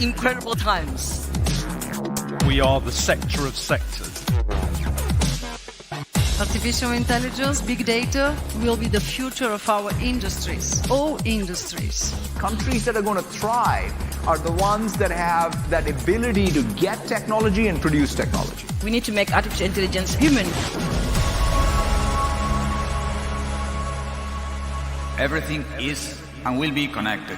incredible times. We are the sector of sectors. Artificial intelligence, big data will be the future of our industries, all industries. Countries that are going to thrive are the ones that have that ability to get technology and produce technology. We need to make artificial intelligence human. Everything is and will be connected.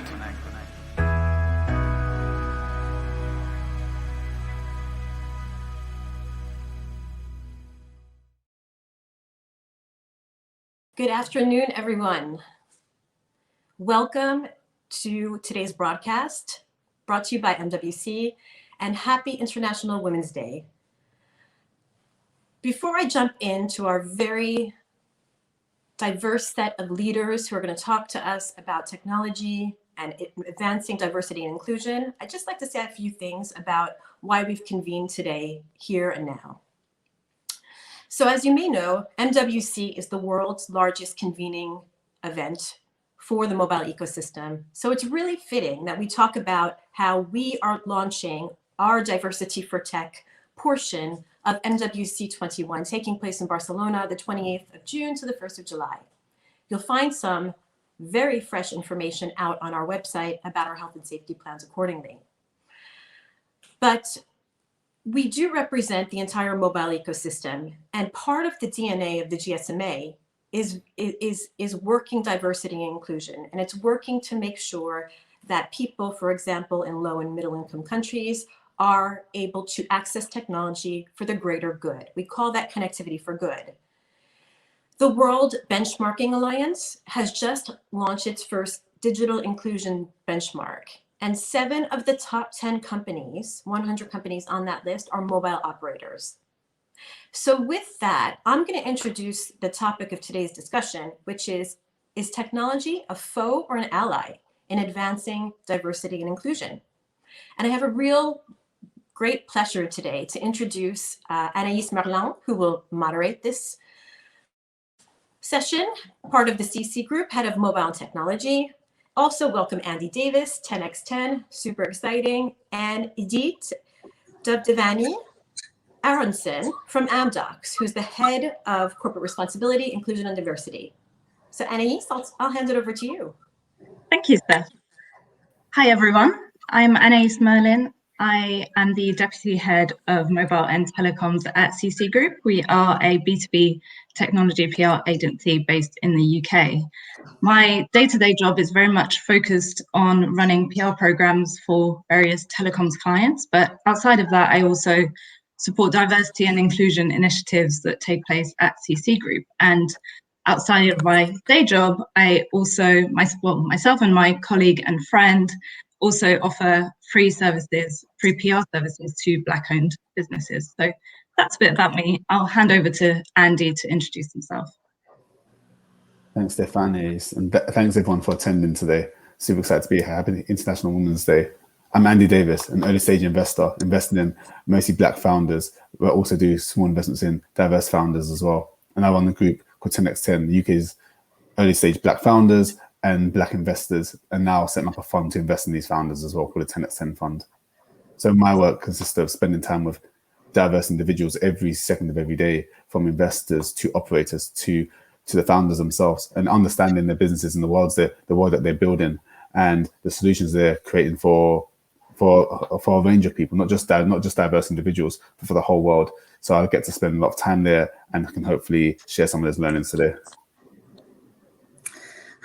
Good afternoon, everyone. Welcome to today's broadcast, brought to you by MWC, and happy International Women's Day. Before I jump into our very diverse set of leaders who are going to talk to us about technology and advancing diversity and inclusion, I'd just like to say a few things about why we've convened today, here and now. So as you may know, MWC is the world's largest convening event for the mobile ecosystem. So it's really fitting that we talk about how we are launching our Diversity for Tech portion of MWC 21, taking place in Barcelona, the 28th of June to the 1st of July. You'll find some very fresh information out on our website about our health and safety plans accordingly. But we do represent the entire mobile ecosystem, and part of the DNA of the GSMA is working diversity and inclusion, and it's working to make sure that people, for example, in low and middle income countries, are able to access technology for the greater good. We call that connectivity for good. The World Benchmarking Alliance has just launched its first digital inclusion benchmark. And 7 of the top 10 companies, 100 companies on that list, are mobile operators. So with that, I'm going to introduce the topic of today's discussion, which is technology a foe or an ally in advancing diversity and inclusion? And I have a real great pleasure today to introduce Anaïs Merlin, who will moderate this session, part of the CCgroup, head of mobile and technology. Also welcome Andy Davis, 10x10, super exciting, and Edith Dubdevani Aronson from Amdocs, who's the head of corporate responsibility, inclusion, and diversity. So Anaïs, I'll hand it over to you. Thank you, Steph. Hi, everyone. I'm Anaïs Merlin. I am the Deputy Head of Mobile and Telecoms at CCgroup. We are a B2B technology PR agency based in the UK. My day-to-day job is very much focused on running PR programs for various telecoms clients, but outside of that, I also support diversity and inclusion initiatives that take place at CCgroup. And outside of my day job, I also, myself and my colleague and friend, also offer free PR services to Black-owned businesses. So that's a bit about me. I'll hand over to Andy to introduce himself. Thanks, Stephanis, and thanks everyone for attending today. Super excited to be here. Happy International Women's Day. I'm Andy Davis, an early stage investor, investing in mostly Black founders, but also do small investments in diverse founders as well. And I run a group called 10x10, the UK's early stage Black founders and Black investors, and now setting up a fund to invest in these founders as well, called the 10x10 fund. So my work consists of spending time with diverse individuals every second of every day, from investors to operators to the founders themselves, and understanding their businesses and the world that they're building and the solutions they're creating for a range of people, not just diverse individuals, but for the whole world. So I get to spend a lot of time there and can hopefully share some of those learnings today.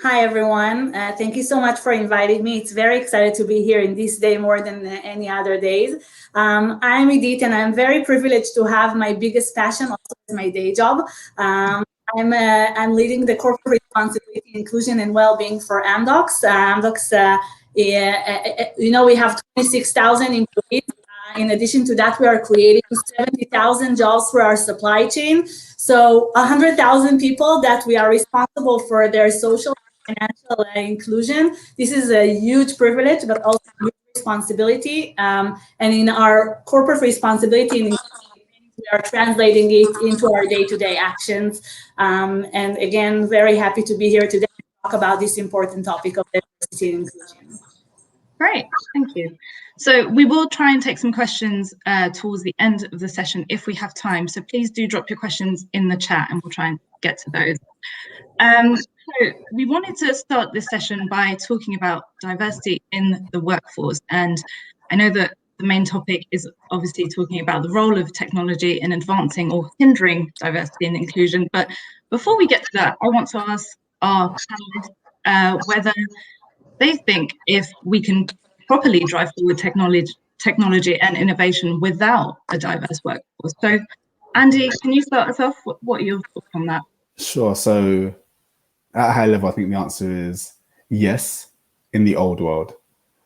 Hi, everyone. Thank you so much for inviting me. It's very excited to be here in this day more than any other days. I'm Edith, and I'm very privileged to have my biggest passion also as my day job. I'm leading the corporate responsibility, inclusion, and well-being for Amdocs. Amdocs, we have 26,000 employees. In addition to that, we are creating 70,000 jobs for our supply chain. So 100,000 people that we are responsible for their social and financial inclusion. This is a huge privilege, but also a huge responsibility. And in our corporate responsibility, we are translating it into our day-to-day actions. And again, very happy to be here today to talk about this important topic of diversity and inclusion. Great, thank you. So we will try and take some questions towards the end of the session if we have time. So please do drop your questions in the chat and we'll try and get to those. So we wanted to start this session by talking about diversity in the workforce. And I know that the main topic is obviously talking about the role of technology in advancing or hindering diversity and inclusion. But before we get to that, I want to ask our panelists whether they think if we can properly drive forward technology and innovation without a diverse workforce. So, Andy, can you start us off? What are your thoughts on that? Sure. So at a high level, I think the answer is yes, in the old world.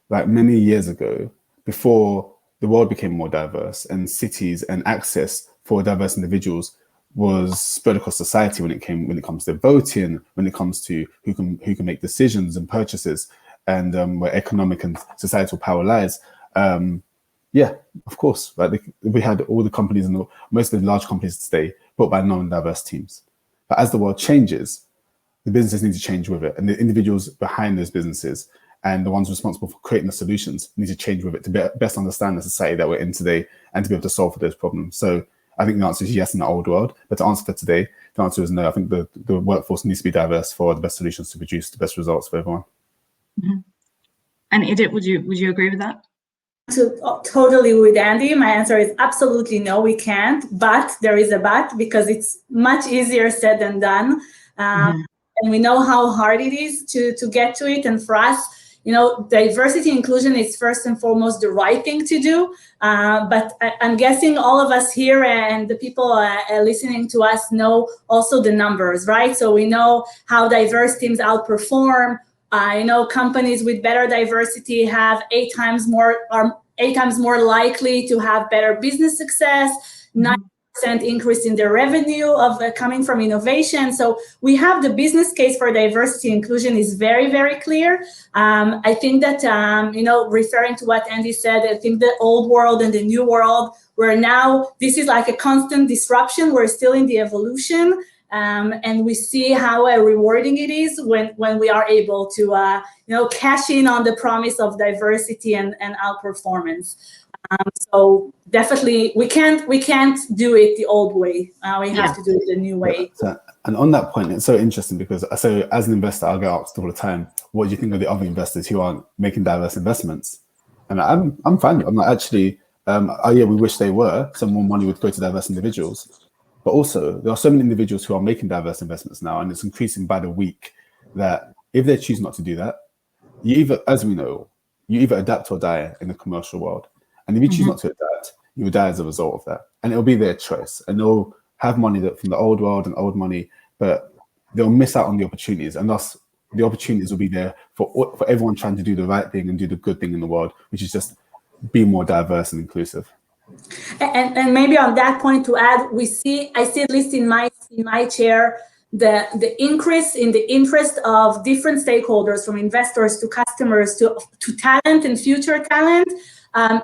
Like many years ago, before the world became more diverse and cities and access for diverse individuals was spread across society when it comes to voting, when it comes to who can make decisions and purchases, and where economic and societal power lies. Yeah, of course, right? We had all the companies and most of the large companies today built by non-diverse teams. But as the world changes, the businesses need to change with it, and the individuals behind those businesses and the ones responsible for creating the solutions need to change with it to best understand the society that we're in today and to be able to solve for those problems. So I think the answer is yes in the old world, but to answer for today, the answer is no. I think the workforce needs to be diverse for the best solutions to produce the best results for everyone. Mm-hmm. And Edith, would you agree with that? Totally with Andy. My answer is absolutely no, we can't. But there is a but, because it's much easier said than done. And we know how hard it is to get to it. And for us, diversity inclusion is first and foremost the right thing to do. But I'm guessing all of us here and the people listening to us know also the numbers, right? So we know how diverse teams outperform. Companies with better diversity have 8 times more likely to have better business success, 9% increase in their revenue of coming from innovation. So we have the business case for diversity inclusion is very, very clear. I think that, referring to what Andy said, I think the old world and the new world, where now this is like a constant disruption. We're still in the evolution. And we see how rewarding it is when we are able to, cash in on the promise of diversity and outperformance. So definitely, we can't do it the old way. We have to do it the new way. And on that point, it's so interesting because as an investor, I'll get asked all the time, "What do you think of the other investors who aren't making diverse investments?" And I'm fine. I'm not actually. We wish they were. Some more money would go to diverse individuals. But also, there are so many individuals who are making diverse investments now, and it's increasing by the week, that if they choose not to do that, as we know, you either adapt or die in the commercial world. And if you choose not to adapt, you will die as a result of that. And it'll be their choice. And they'll have money from the old world and old money, but they'll miss out on the opportunities. And thus, the opportunities will be there for everyone trying to do the right thing and do the good thing in the world, which is just be more diverse and inclusive. And maybe on that point to add, I see at least in my chair, the increase in the interest of different stakeholders, from investors to customers to talent and future talent.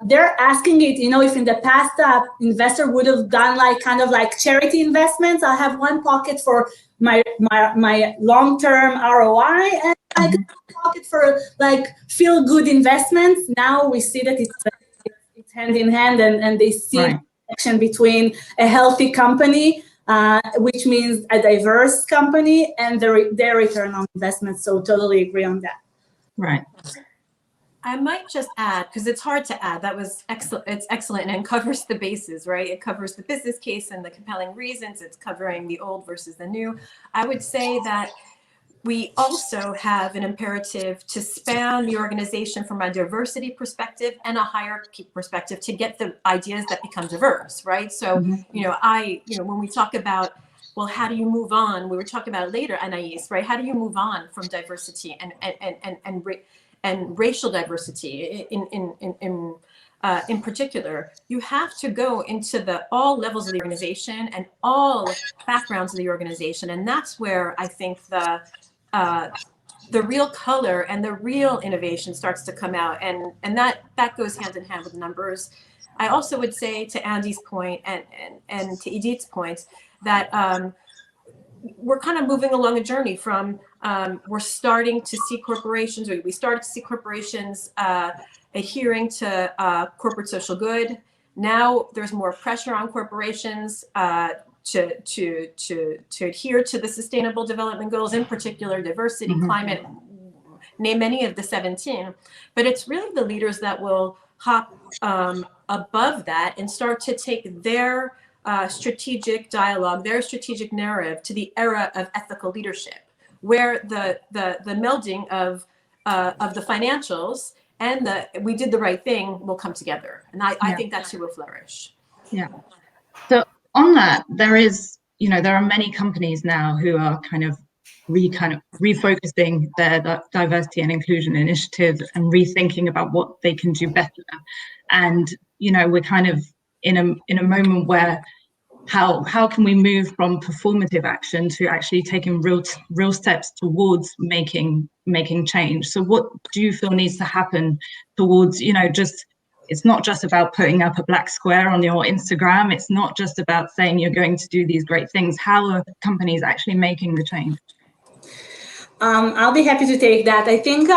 They're asking it, if in the past investor would have done kind of like charity investments, I have one pocket for my long-term ROI and like a pocket for feel good investments. Now we see that it's hand in hand, and they see the connection between a healthy company, which means a diverse company, and their return on investment. So totally agree on that. Right. I might just add, because it's hard to add, that was excellent. It's excellent and covers the bases, right? It covers the business case and the compelling reasons. It's covering the old versus the new. I would say that we also have an imperative to span the organization from a diversity perspective and a hierarchy perspective to get the ideas that become diverse, right? So, when we talk about, well, how do you move on? We were talking about it later, Anaïs, right? How do you move on from diversity and racial diversity in particular? You have to go into all levels of the organization and all backgrounds of the organization, and that's where I think the real color and the real innovation starts to come out, and that goes hand in hand with numbers. I also would say, to Andy's point and to Edith's point, that we're kind of moving along a journey from we're starting to see corporations, or we started to see corporations adhering to corporate social good. Now there's more pressure on corporations to adhere to the Sustainable Development Goals, in particular diversity, climate, name any of the 17. But it's really the leaders that will hop above that and start to take their strategic dialogue, their strategic narrative to the era of ethical leadership, where the melding of the financials and we did the right thing will come together. And I think that's who will flourish. Yeah. So on that, there are many companies now who are kind of refocusing their diversity and inclusion initiatives and rethinking about what they can do better. And, we're kind of in a moment where how can we move from performative action to actually taking real steps towards making change? So what do you feel needs to happen towards, it's not just about putting up a black square on your Instagram. It's not just about saying you're going to do these great things. How are companies actually making the change? I'll be happy to take that. I think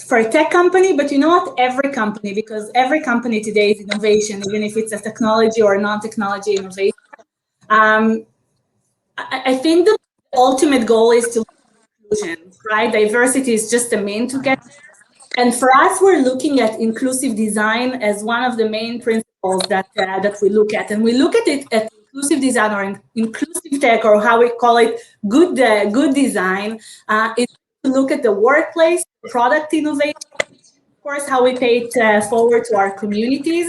for a tech company, but you know what, every company, because every company today is innovation, even if it's a technology or non-technology innovation. I think the ultimate goal is to inclusion, right? Diversity is just the mean to get there. And for us, we're looking at inclusive design as one of the main principles that we look at. And we look at it at inclusive design or inclusive tech, or how we call it, good design, is to look at the workplace, product innovation, of course, how we pay it forward to our communities.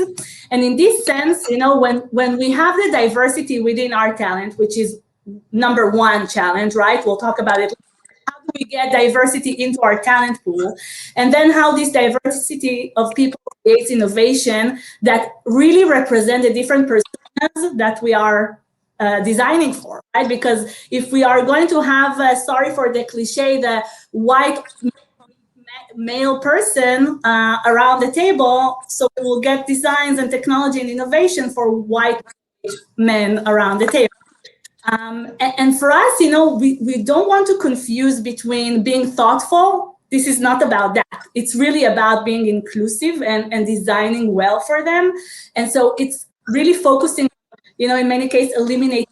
And in this sense, when we have the diversity within our talent, which is number one challenge, right? We'll talk about it. How do we get diversity into our talent pool? And then how this diversity of people creates innovation that really represent the different personas that we are designing for, right? Because if we are going to have, sorry for the cliche, the white male person around the table, so we will get designs and technology and innovation for white men around the table. And for us, we don't want to confuse between being thoughtful. This is not about that. It's really about being inclusive and designing well for them. And so it's really focusing, in many cases, eliminating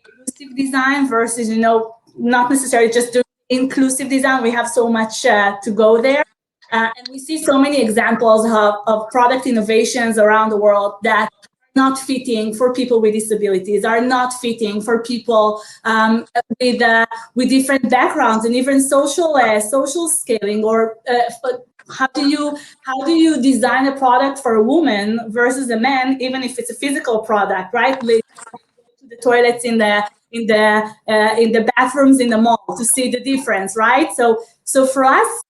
inclusive design versus, not necessarily just doing inclusive design. We have so much to go there. And we see so many examples of product innovations around the world that not fitting for people with disabilities, are not fitting for people with different backgrounds and even social scaling, or how do you design a product for a woman versus a man, even if it's a physical product, right? To the toilets in the bathrooms in the mall to see the difference, right? So for us,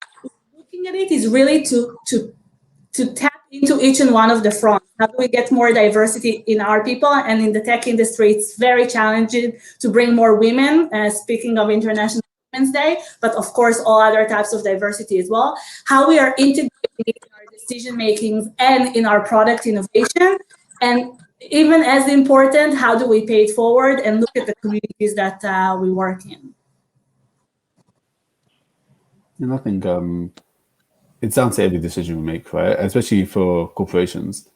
looking at it is really to tap into each and one of the fronts. How do we get more diversity in our people? And in the tech industry, it's very challenging to bring more women, speaking of International Women's Day, but of course, all other types of diversity as well. How we are integrating in our decision making and in our product innovation. And even as important, how do we pay it forward and look at the communities that we work in? And I think it's down to every decision we make, right? Especially for corporations.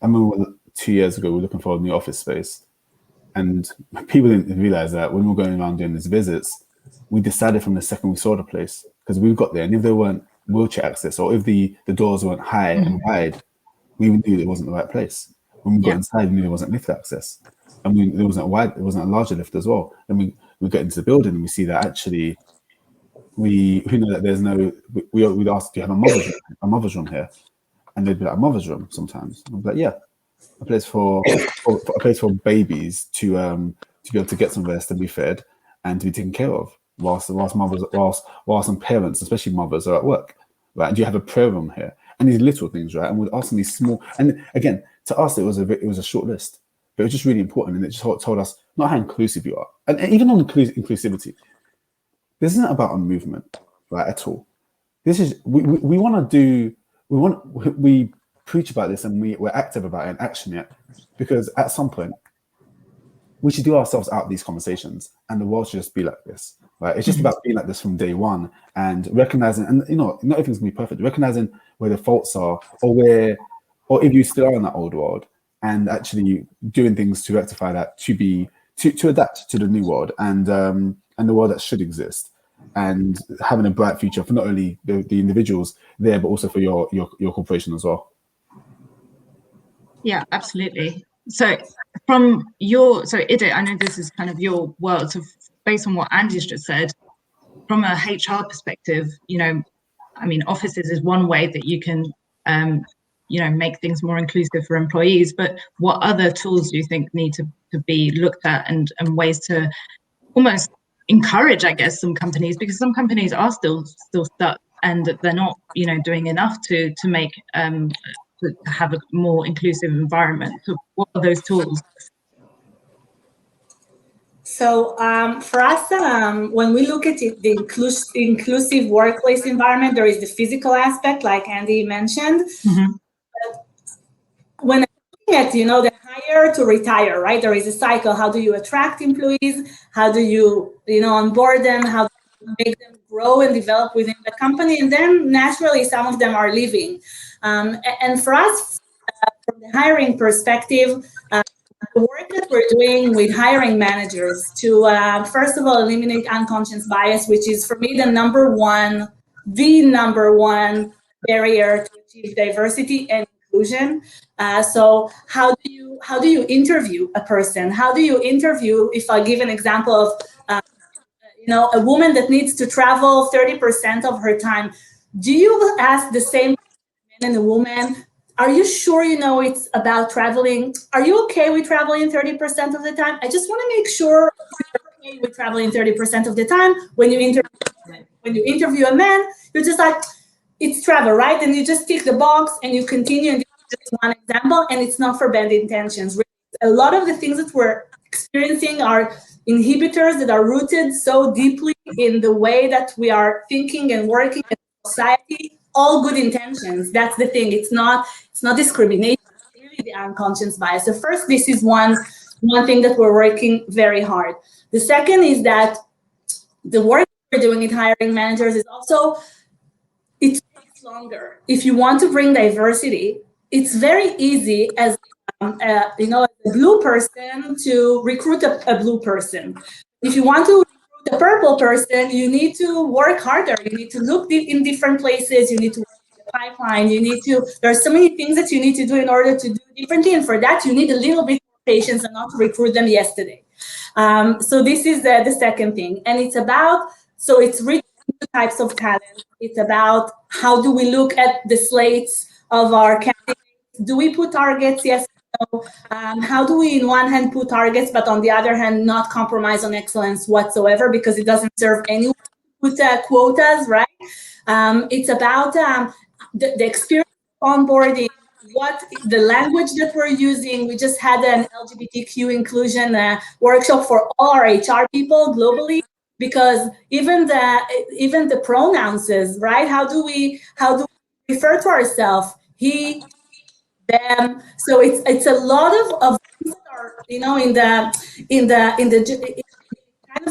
I remember 2 years ago, we were looking for a new office space. And people didn't realize that when we were going around doing these visits, we decided from the second we saw the place, because we got there, and if there weren't wheelchair access, or if the doors weren't high and wide, we knew it wasn't the right place. When we got inside, we knew there wasn't lift access. And there wasn't a larger lift as well. And we get into the building and we see that actually we know that there's no, we'd ask, do you have a mother's room here? And they'd be like, a mother's room sometimes. And I'd be like, yeah, a place for babies to be able to get some rest and be fed and to be taken care of whilst some parents, especially mothers, are at work, right? And do you have a prayer room here? And these little things, right? And we'd ask them these small, and again, to us, it was a short list, but it was just really important. And it just told us not how inclusive you are. And even on inclusivity, this isn't about a movement, right, at all. This is, we preach about this and we're active about it and action it, because at some point, we should do ourselves out of these conversations and the world should just be like this. right? It's just about being like this from day one and recognizing, and not everything's gonna be perfect, recognizing where the faults are, or if you still are in that old world, and actually doing things to rectify that, to adapt to the new world and the world that should exist, and having a bright future for not only the individuals there, but also for your corporation as well. Yeah, absolutely. So Idit, I know this is kind of your world. So based on what Andy's just said, from a HR perspective, I mean, offices is one way that you can, make things more inclusive for employees. But what other tools do you think need to be looked at, and ways to almost encourage, I guess, some companies, because some companies are still stuck and they're not, doing enough to make to have a more inclusive environment. So what are those tools? So for us, when we look at it, the inclusive workplace environment, there is the physical aspect, like Andy mentioned. When I'm looking at, the hire to retire, right? There is a cycle. How do you attract employees? How do you, onboard them? How do you make them grow and develop within the company? And then naturally, some of them are leaving. And for us, from the hiring perspective, the work that we're doing with hiring managers to, first of all, eliminate unconscious bias, which is for me the number one barrier to achieve diversity and inclusion. So how do you interview a person? How do you interview, if I give an example of, a woman that needs to travel 30% of her time, do you ask the same man and a woman, are you sure it's about traveling? Are you okay with traveling 30% of the time? I just want to make sure you're okay with traveling 30% of the time. When you interview a man, you're just like, it's travel, right? And you just tick the box and you continue. And this is just one example, and it's not for bad intentions. A lot of the things that we're experiencing are inhibitors that are rooted so deeply in the way that we are thinking and working in society. All good intentions. That's the thing. It's not discrimination. It's really the unconscious bias. So first, this is one thing that we're working very hard. The second is that the work we're doing with hiring managers is also, it takes longer. If you want to bring diversity, it's very easy as a blue person to recruit a blue person. If you want to recruit a purple person, you need to work harder. You need to look in different places. You need to work in the pipeline. There are so many things that you need to do in order to do differently. And for that, you need a little bit more patience and not to recruit them yesterday. So this is the second thing. And it's really two types of talent. It's about how do we look at the slates of our candidates? Do we put targets? Yes. No. How do we, in one hand, put targets, but on the other hand, not compromise on excellence whatsoever, because it doesn't serve anyone to put quotas, right? It's about the experience of onboarding, what the language that we're using. We just had an LGBTQ inclusion workshop for all our HR people globally, because even the pronouns, right? How do we refer to ourselves? He, them. So it's a lot of things that are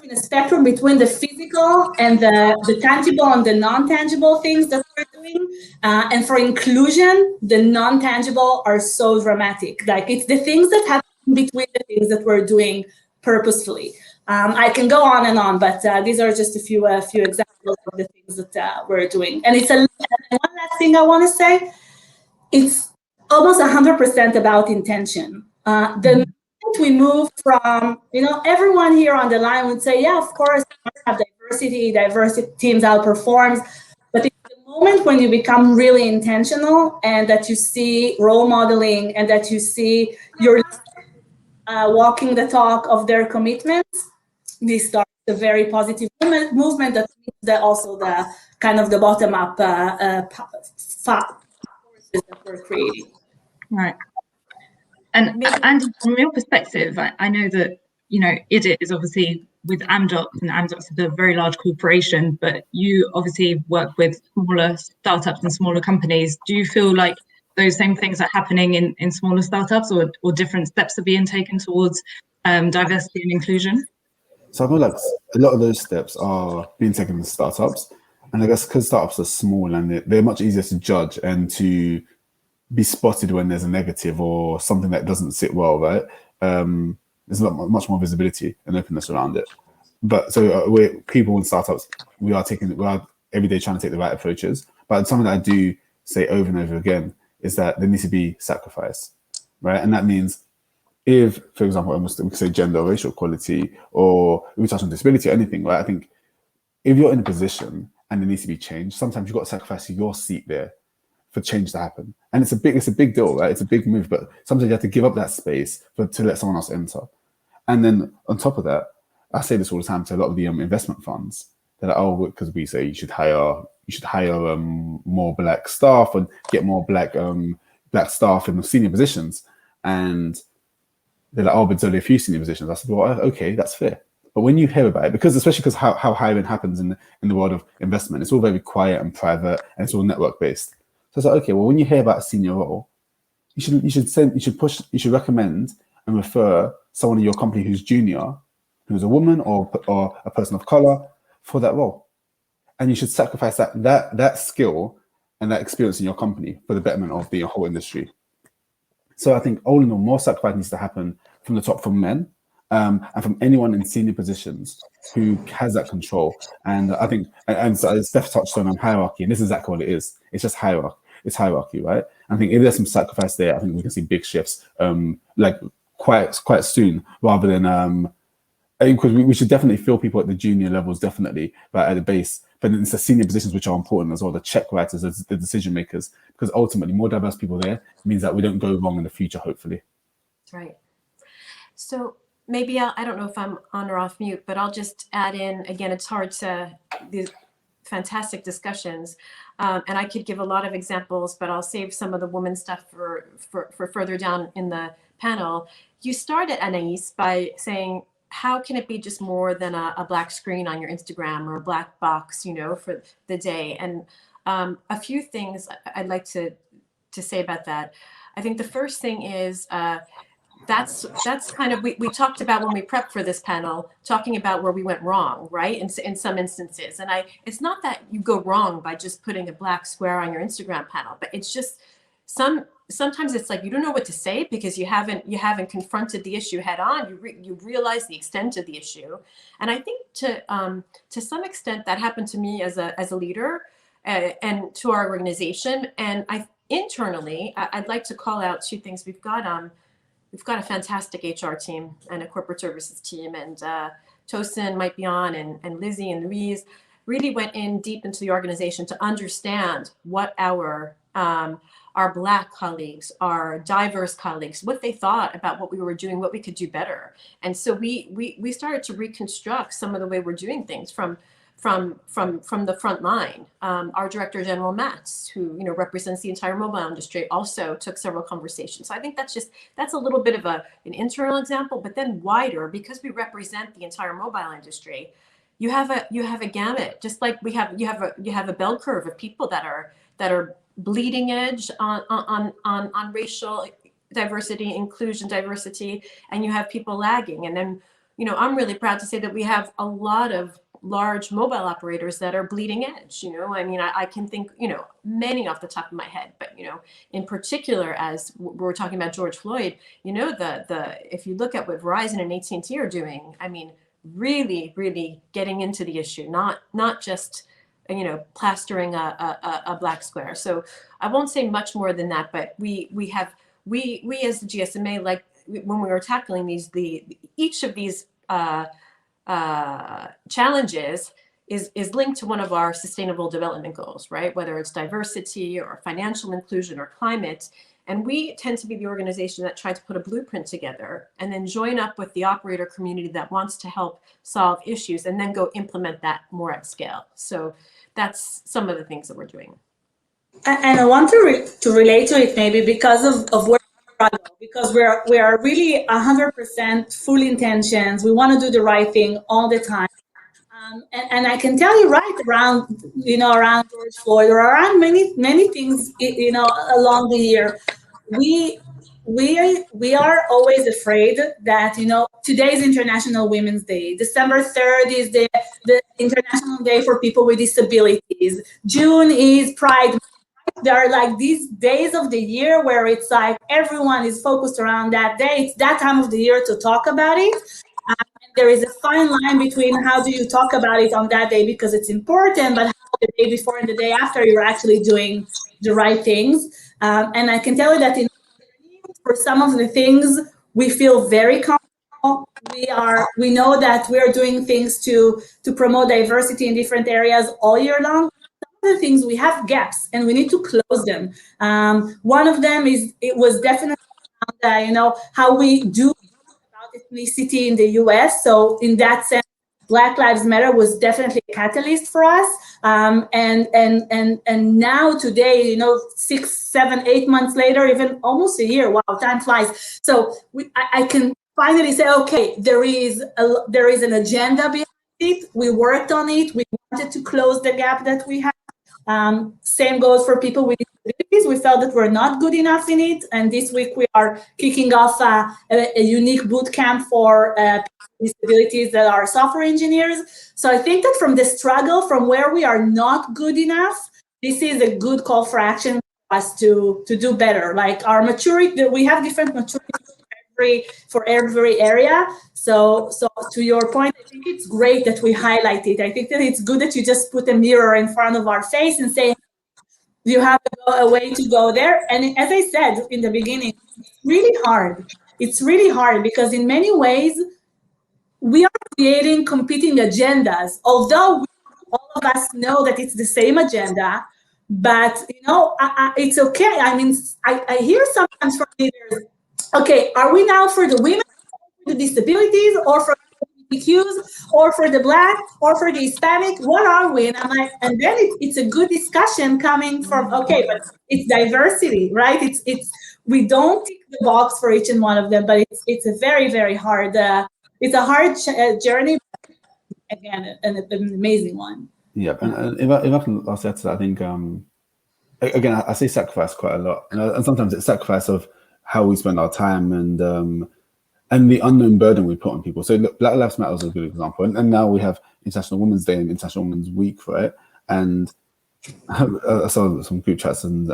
in a spectrum between the physical and the tangible and the non-tangible things that we're doing. And for inclusion, the non-tangible are so dramatic. Like, it's the things that happen between the things that we're doing purposefully. I can go on and on, but these are just a few examples of the things that we're doing. And one last thing I want to say, it's almost 100% about intention. The moment we move from, everyone here on the line would say, yeah, of course, we have diversity teams outperforms. But it's the moment when you become really intentional and that you see role modeling and that you see you're walking the talk of their commitments, this starts a very positive movement that also the kind of the bottom-up forces that we're creating. Right. And from your perspective, I know that, IDIT is obviously with Amdocs, and Amdocs is a very large corporation, but you obviously work with smaller startups and smaller companies. Do you feel like those same things are happening in smaller startups, or different steps are being taken towards diversity and inclusion? So I feel like a lot of those steps are being taken in startups. And I guess because startups are small and they're much easier to judge and to be spotted when there's a negative or something that doesn't sit well, right? There's much more visibility and openness around it. But so we're people in startups, we are every day trying to take the right approaches. But something that I do say over and over again is that there needs to be sacrifice, right? And that means if, for example, we could say gender or racial equality, or if we touch on disability or anything, right? I think if you're in a position and there needs to be change, sometimes you've got to sacrifice your seat there for change to happen. And it's a big deal, right? It's a big move, but sometimes you have to give up that space to let someone else enter. And then on top of that, I say this all the time to a lot of the investment funds that are, because we say you should hire more black staff and get more black staff in the senior positions. And they're like, oh, but there's only a few senior positions. I said, well, okay, that's fair. But when you hear about it, especially because how hiring happens in the world of investment, it's all very quiet and private, and it's all network based. So it's like, okay, well, when you hear about a senior role, you should recommend and refer someone in your company who's junior, who's a woman or a person of color for that role, and you should sacrifice that skill and that experience in your company for the betterment of the whole industry. So I think all in all, more sacrifice needs to happen from the top, from men. And from anyone in senior positions who has that control. And I think, and so Steph touched on hierarchy, and this is exactly what it is. It's just hierarchy. It's hierarchy, right? I think if there's some sacrifice there, I think we can see big shifts, like quite soon, rather than because we should definitely feel people at the junior levels, definitely, but at the base. But it's the senior positions which are important as well, the check writers, the decision makers, because ultimately more diverse people there means that we don't go wrong in the future, hopefully. That's right. So maybe I don't know if I'm on or off mute, but I'll just add in, again, it's hard to, these fantastic discussions. And I could give a lot of examples, but I'll save some of the woman stuff for further down in the panel. You started, Anaïs, by saying, how can it be just more than a black screen on your Instagram or a black box, for the day? And a few things I'd like to say about that. I think the first thing is, that's kind of, we talked about when we prepped for this panel, talking about where we went wrong, right? In some instances. And it's not that you go wrong by just putting a black square on your Instagram panel, but it's just sometimes it's like you don't know what to say because you haven't confronted the issue head on. You realize the extent of the issue. And I think to some extent that happened to me as a leader and to our organization. And internally, I'd like to call out two things. We've got a fantastic HR team and a corporate services team, and Tosin might be on, and Lizzie and Louise really went in deep into the organization to understand what our Black colleagues, our diverse colleagues, what they thought about what we were doing, what we could do better. And so we started to reconstruct some of the way we're doing things from the front line. Our Director General Matz, who represents the entire mobile industry, also took several conversations. So I think that's a little bit of an internal example, but then wider, because we represent the entire mobile industry. You have a gamut, just like you have a bell curve of people that are bleeding edge on racial diversity, inclusion, diversity, and you have people lagging. And then I'm really proud to say that we have a lot of large mobile operators that are bleeding edge. I can think, many off the top of my head, but, in particular, as we're talking about George Floyd, if you look at what Verizon and AT&T are doing, really, really getting into the issue, not just, plastering a black square. So I won't say much more than that, but we as the GSMA, like when we were tackling each of these challenges is linked to one of our sustainable development goals, right? Whether it's diversity or financial inclusion or climate. And we tend to be the organization that tried to put a blueprint together and then join up with the operator community that wants to help solve issues and then go implement that more at scale. So that's some of the things that we're doing. And I want to relate to it maybe because of where we are, because we are really 100% full intentions. We want to do the right thing all the time. And I can tell you right around George Floyd or around many things, along the year, we we are always afraid that, you know, today is International Women's Day. December 3rd is the International Day for people with disabilities. June is Pride. There are like these days of the year where it's like everyone is focused around that day. It's that time of the year to talk about it. And there is a fine line between how do you talk about it on that day because it's important, but how the day before and the day after you're actually doing the right things. And I can tell you that for some of the things we feel very comfortable. We know that we are doing things to promote diversity in different areas all year long. Some of the things we have gaps and we need to close them. One of them is it was definitely you know, how we do about ethnicity in the US. So in that sense, Black Lives Matter was definitely a catalyst for us. And now today, you know, 6, 7, 8 months later, even almost a year, wow, time flies. So I can finally say, okay, there is an agenda behind it. We worked on it. We wanted to close the gap that we have. Same goes for people with disabilities. We felt that we're not good enough in it. And this week we are kicking off a unique boot camp for disabilities that are software engineers. So I think that from the struggle, from where we are not good enough, this is a good call for action for us to do better. Like our maturity, we have different maturities for every area. So to your point, I think it's great that we highlight it. I think that it's good that you just put a mirror in front of our face and say, you have a way to go there. And as I said in the beginning, it's really hard. It's really hard because in many ways, we are creating competing agendas, although all of us know that it's the same agenda, but you know, it's okay. I mean, I hear sometimes from leaders, okay, are we now for the women, for the disabilities, or for the LGBTQs, or for the Black, or for the Hispanic? What are we? And I'm like, and then it's a good discussion coming from, okay, but it's diversity, right? It's we don't tick the box for each and one of them, but it's a very, very hard. It's a hard journey, but again, an amazing one. Yeah, and if I can ask that to that, I think again I say sacrifice quite a lot, and sometimes it's sacrifice of how we spend our time and the unknown burden we put on people. So look, Black Lives Matter is a good example, and now we have International Women's Day and International Women's Week, right? And I saw some group chats and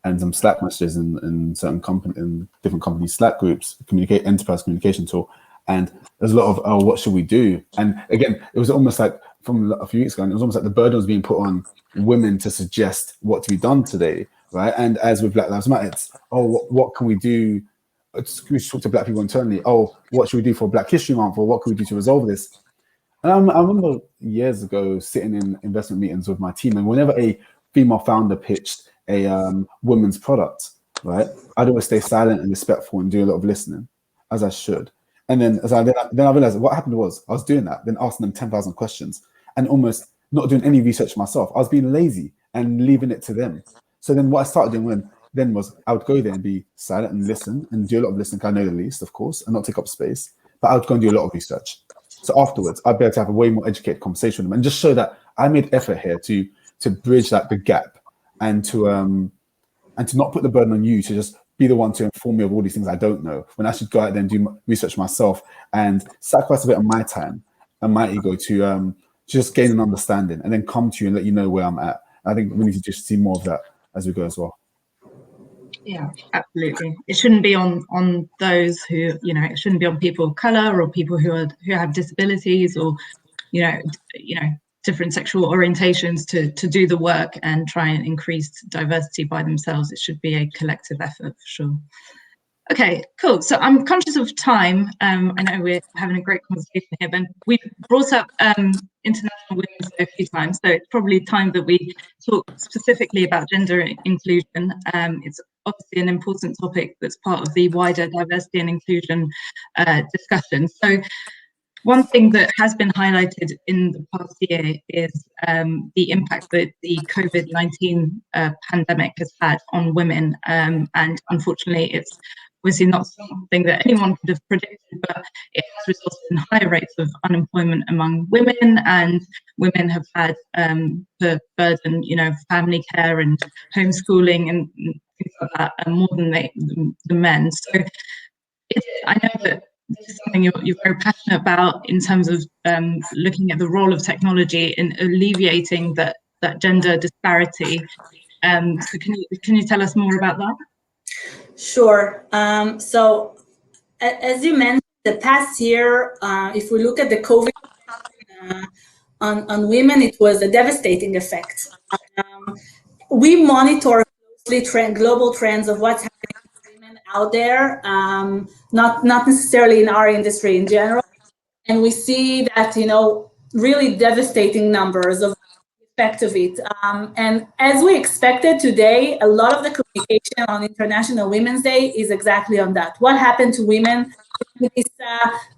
some Slack messages in different companies' Slack groups, enterprise communication tool. And there's a lot of, what should we do? And again, it was almost like from a few weeks ago, and it was almost like the burden was being put on women to suggest what to be done today, right? And as with Black Lives Matter, it's, what can we do? We should talk to Black people internally. What should we do for Black History Month? Or what can we do to resolve this? And I remember years ago sitting in investment meetings with my team, and whenever a female founder pitched a women's product, right, I'd always stay silent and respectful and do a lot of listening, as I should. And then I realized what happened was I was doing that, then asking them 10,000 questions and almost not doing any research myself. I was being lazy and leaving it to them. So then what I started doing was I would go there and be silent and listen and do a lot of listening, because I know the least, of course, and not take up space. But I would go and do a lot of research. So afterwards, I'd be able to have a way more educated conversation with them and just show that I made effort here to bridge the gap and to not put the burden on you to just be the one to inform me of all these things I don't know, when I should go out there and do research myself and sacrifice a bit of my time and my ego to just gain an understanding and then come to you and let you know where I'm at. I think we need to just see more of that as we go as well. Yeah, absolutely. It shouldn't be on those who, you know, it shouldn't be on people of color or people who have disabilities or, you know, different sexual orientations to do the work and try and increase diversity by themselves. It should be a collective effort for sure. Okay, cool. So I'm conscious of time. I know we're having a great conversation here, but we brought up International Women's Day a few times, so it's probably time that we talk specifically about gender inclusion. It's obviously an important topic that's part of the wider diversity and inclusion discussion. So one thing that has been highlighted in the past year is the impact that the COVID-19 pandemic has had on women. And unfortunately, it's obviously not something that anyone could have predicted, but it has resulted in higher rates of unemployment among women, and women have had the burden, you know, family care and homeschooling and things like that, and more than the men. So I know that this is something you're very passionate about in terms of looking at the role of technology in alleviating that gender disparity. So can you tell us more about that? Sure. So as you mentioned, the past year, if we look at the COVID on women, it was a devastating effect. We monitor closely global trends of what's happening to women out there, not necessarily in our industry in general. And we see that, really devastating numbers of the effect of it. And as we expected today, a lot of the communication on International Women's Day is exactly on that. What happened to women in this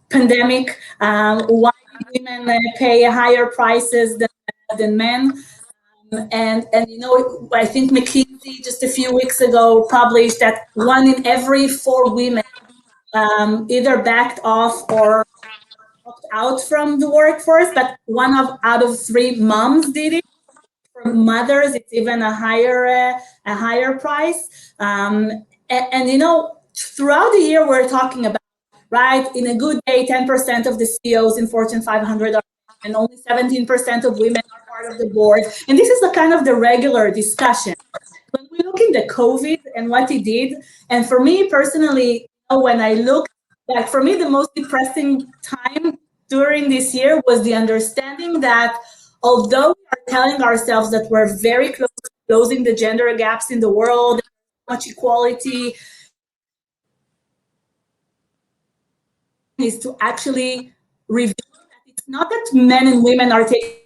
pandemic? Why did women pay higher prices than men? And I think McKinsey just a few weeks ago published that 1 in every 4 women either backed off or opted out from the workforce, but out of 3 moms did it. For mothers, it's even a higher price. And throughout the year, we're talking about, right, in a good day, 10% of the CEOs in Fortune 500 are, and only 17% of women are part of the board. And this is the kind of the regular discussion. When we look into COVID and what it did, and for me personally, when I look, like for me, the most depressing time during this year was the understanding that although we are telling ourselves that we're very close to closing the gender gaps in the world, much equality, is to actually reveal that it's not that men and women are taking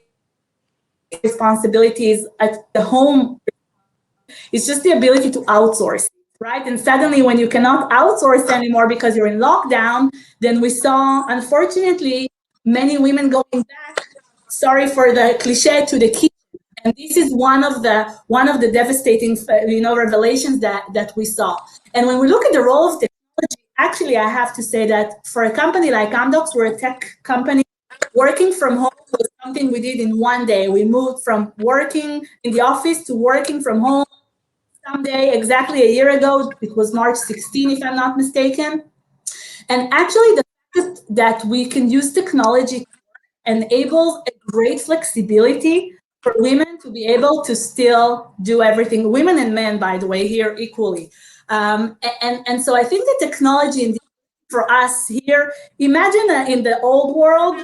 responsibilities at the home. It's just the ability to outsource, right? And suddenly when you cannot outsource anymore because you're in lockdown, then we saw, unfortunately, many women going back, sorry for the cliche, to the kitchen. And this is one of the devastating, revelations that we saw. And when we look at the role of technology, actually, I have to say that for a company like Amdocs, we're a tech company. Working from home was something we did in 1 day. We moved from working in the office to working from home. Someday, exactly a year ago, it was March 16, if I'm not mistaken. And actually, the fact that we can use technology enables a great flexibility for women to be able to still do everything. Women and men, by the way, here equally. And so I think the technology for us here, imagine in the old world,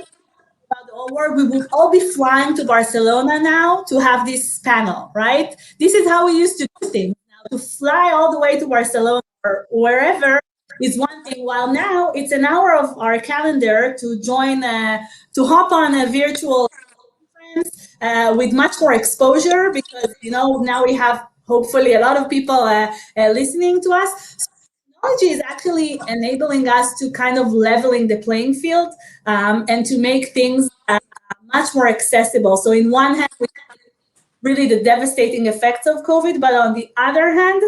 we would all be flying to Barcelona now to have this panel, right? This is how we used to do things. Now, to fly all the way to Barcelona or wherever is one thing, while now it's an hour of our calendar to join, to hop on a virtual conference with much more exposure, because now we have hopefully a lot of people listening to us. So technology is actually enabling us to kind of leveling the playing field and to make things much more accessible. So in one hand, we really the devastating effects of COVID, but on the other hand,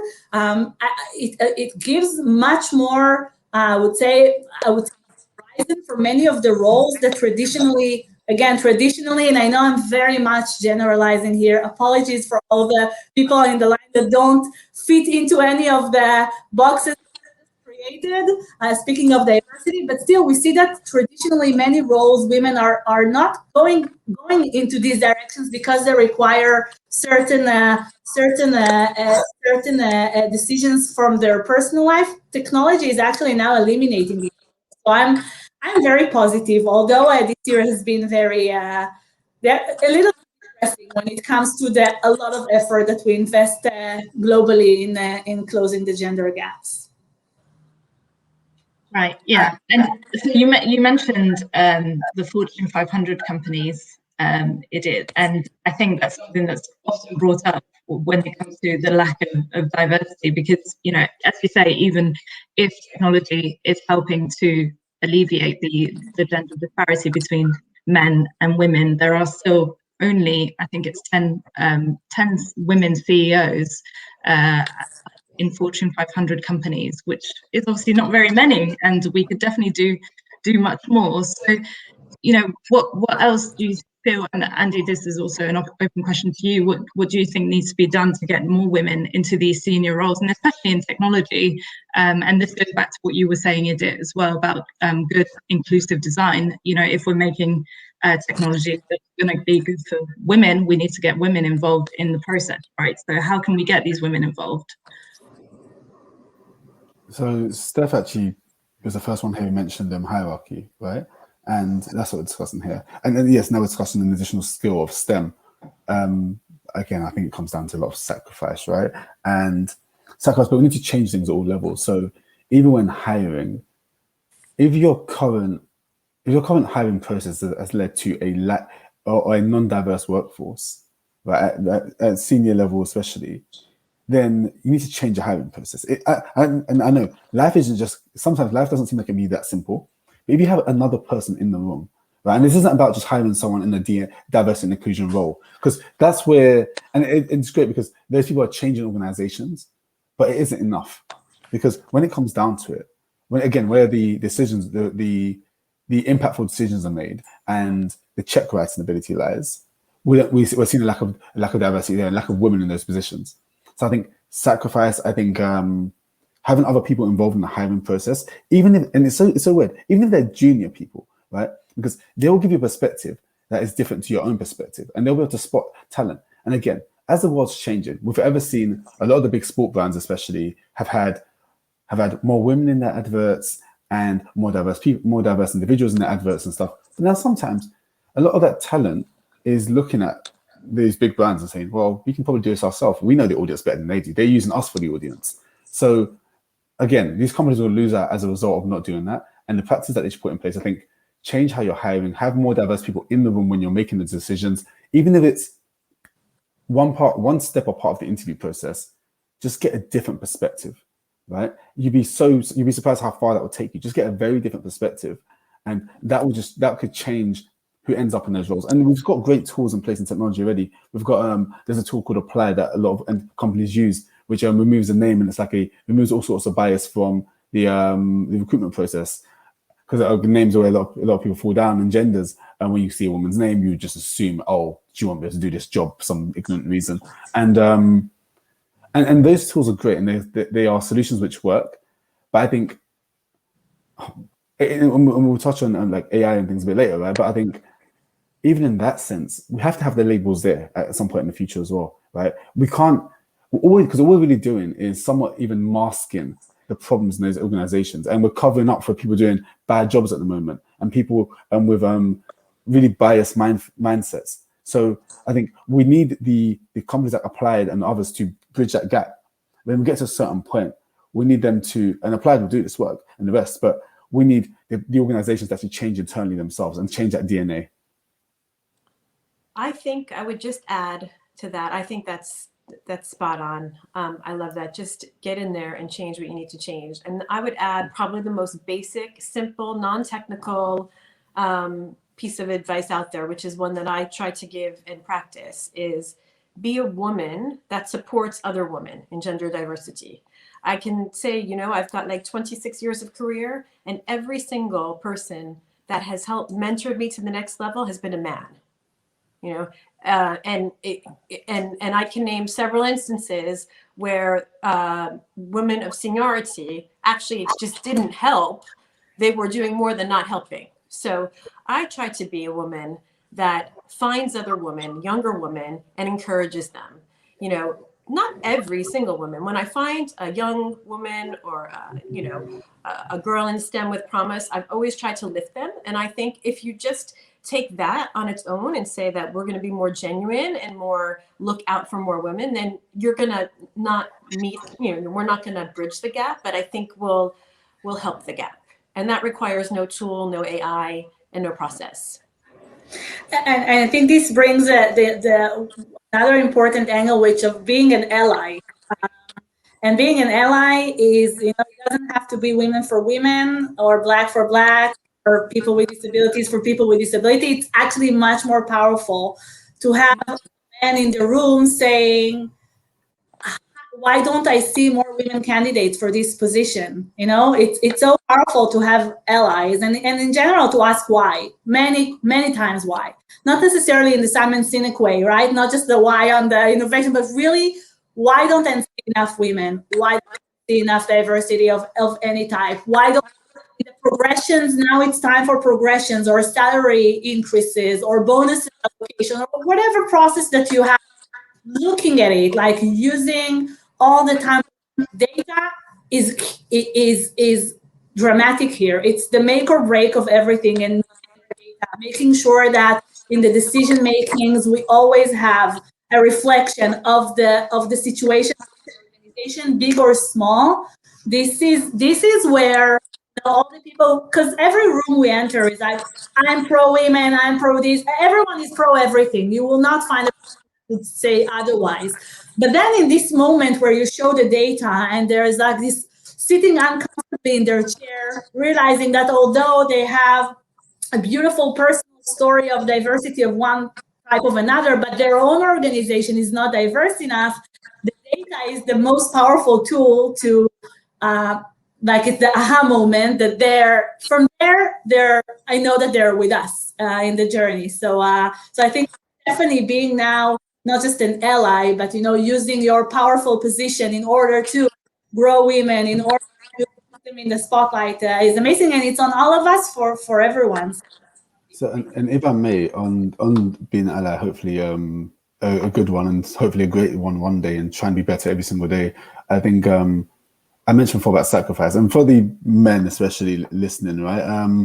it gives much more, I would say, horizon for many of the roles that traditionally, and I know I'm very much generalizing here. Apologies for all the people in the line that don't fit into any of the boxes created, speaking of diversity, but still we see that traditionally many roles women are not going into these directions because they require certain decisions from their personal life. Technology is actually now eliminating it. So I'm very positive, although this year has been very a little depressing when it comes to a lot of effort that we invest globally in closing the gender gaps. Right. Yeah. And so you mentioned the Fortune 500 companies. It is, and I think that's something that's often brought up when it comes to the lack of diversity, because as you say, even if technology is helping to alleviate the gender disparity between men and women, there are still only, I think it's 10 women CEOs in Fortune 500 companies, which is obviously not very many, and we could definitely do much more. So, what else do you Phil and Andy, this is also an open question to you. What do you think needs to be done to get more women into these senior roles, and especially in technology? And this goes back to what you were saying, Edith, as well, about good inclusive design. You know, if we're making technology that's going to be good for women, we need to get women involved in the process, right? So how can we get these women involved? So Steph actually was the first one here who mentioned hierarchy, right? And that's what we're discussing here. And then, yes, now we're discussing an additional skill of STEM. Again, I think it comes down to a lot of sacrifice, right? And sacrifice, but we need to change things at all levels. So even when hiring, if your current hiring process has led to a non-diverse workforce, right, at senior level especially, then you need to change your hiring process. And I know life isn't just, sometimes life doesn't seem like it can be that simple. But if you have another person in the room, right, and this isn't about just hiring someone in a diversity and inclusion role, because that's where, and it's great because those people are changing organizations, but it isn't enough. Because when it comes down to it, where the decisions, the impactful decisions are made and the check rights and ability lies, we're seeing a lack of diversity there, and lack of women in those positions. So I think sacrifice, having other people involved in the hiring process, even if, and it's so weird, even if they're junior people, right? Because they'll give you a perspective that is different to your own perspective, and they'll be able to spot talent. And again, as the world's changing, we've ever seen a lot of the big sport brands, especially, have had more women in their adverts and more diverse people, more diverse individuals in their adverts and stuff. But now sometimes a lot of that talent is looking at these big brands and saying, well, we can probably do this ourselves. We know the audience better than they do. They're using us for the audience. So again, these companies will lose out as a result of not doing that. And the practices that they should put in place, I think, change how you're hiring, have more diverse people in the room when you're making the decisions, even if it's one step or part of the interview process. Just get a different perspective, right? You'd be surprised how far that will take you. Just get a very different perspective, and that could change who ends up in those roles. And we've got great tools in place in technology already. We've got there's a tool called Apply that a lot of companies use, which removes a name, and it's removes all sorts of bias from the recruitment process, because names are where a lot of people fall down, and genders. And when you see a woman's name, you just assume, oh, she won't be able to do this job for some ignorant reason. And those tools are great, and they are solutions which work. But I think, and we'll touch on like AI and things a bit later, right? But I think even in that sense, we have to have the labels there at some point in the future as well, right? We can't, because all we're really doing is somewhat even masking the problems in those organizations, and we're covering up for people doing bad jobs at the moment, and people with really biased mindsets. So I think we need the companies like Applied and others to bridge that gap. When we get to a certain point, we need them to, and Applied will do this work and the rest, but we need the organizations to actually change internally themselves and change that DNA. I think I would just add to that. I think that's spot on. I love that. Just get in there and change what you need to change. And I would add probably the most basic, simple, non-technical piece of advice out there, which is one that I try to give in practice, is be a woman that supports other women in gender diversity. I can say, I've got like 26 years of career, and every single person that has helped mentored me to the next level has been a man. And I can name several instances where women of seniority actually just didn't help. They were doing more than not helping. So I try to be a woman that finds other women, younger women, and encourages them. Not every single woman. When I find a young woman or a girl in STEM with promise, I've always tried to lift them. And I think if you just take that on its own and say that we're going to be more genuine and more look out for more women, then you're going to not meet, we're not going to bridge the gap, but I think we'll help the gap. And that requires no tool, no AI, and no process. And I think this brings the another important angle, which of being an ally. And being an ally is, it doesn't have to be women for women or black for black or people with disabilities for people with disability. It's actually much more powerful to have men in the room saying, why don't I see more women candidates for this position? You know, it's so powerful to have allies, and in general to ask why, many times why. Not necessarily in the Simon Sinek way, right? Not just the why on the innovation, but really, why don't I see enough women? Why don't I see enough diversity of any type? Why don't the progressions, now it's time for progressions or salary increases or bonus allocation or whatever process that you have, looking at it, like using all the time data is dramatic here. It's the make or break of everything, and making sure that in the decision makings we always have a reflection of the situation, organization, big or small. This is where all the people, because every room we enter is like, I'm pro women, I'm pro this. Everyone is pro everything. You will not find a would say otherwise. But then in this moment where you show the data and there's like this sitting uncomfortably in their chair, realizing that although they have a beautiful personal story of diversity of one type of another, but their own organization is not diverse enough, the data is the most powerful tool to like it's the aha moment that from there I know that they're with us in the journey. So I think definitely being now not just an ally, but using your powerful position in order to grow women, in order to put them in the spotlight is amazing, and it's on all of us for everyone. So, and if I may, on being an ally, hopefully a good one, and hopefully a great one day, and try and be better every single day. I think I mentioned before about sacrifice, and for the men especially listening, right?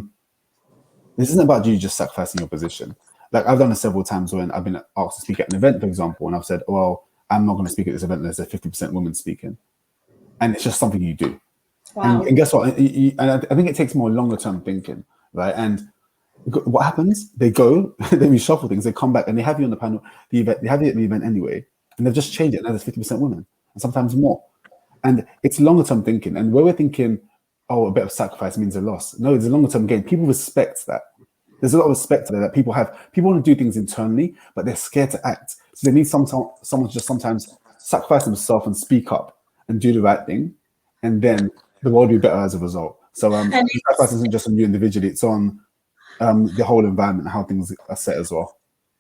This isn't about you just sacrificing your position. Like I've done it several times when I've been asked to speak at an event, for example, and I've said, well, I'm not going to speak at this event unless there's 50% women speaking. And it's just something you do. Wow. And guess what? And I think it takes more longer term thinking, right? And what happens? They go, they reshuffle things, they come back and they have you on the panel, the event, they have you at the event anyway, and they've just changed it. Now there's 50% women and sometimes more. And it's longer term thinking. And where we're thinking, oh, a bit of sacrifice means a loss. No, it's a longer term gain. People respect that. There's a lot of respect there that people have. People want to do things internally, but they're scared to act. So they need someone to just sometimes sacrifice themselves and speak up and do the right thing. And then the world will be better as a result. So sacrifice isn't just on you individually, it's on the whole environment, how things are set as well.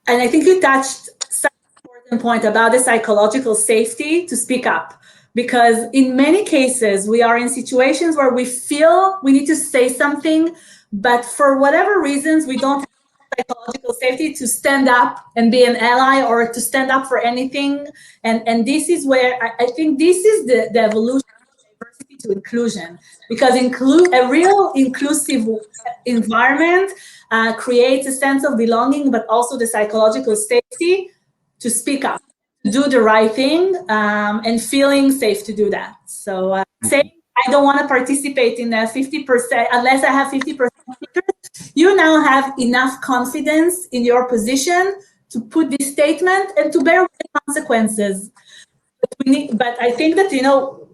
And I think you touched such an important point about the psychological safety to speak up. Because in many cases, we are in situations where we feel we need to say something, but for whatever reasons, we don't have psychological safety to stand up and be an ally or to stand up for anything. And this is where I think this is the evolution of diversity to inclusion, because a real inclusive environment creates a sense of belonging, but also the psychological safety to speak up, to do the right thing, and feeling safe to do that. So saying I don't want to participate in 50% unless I have 50%. You now have enough confidence in your position to put this statement and to bear the consequences. But I think that,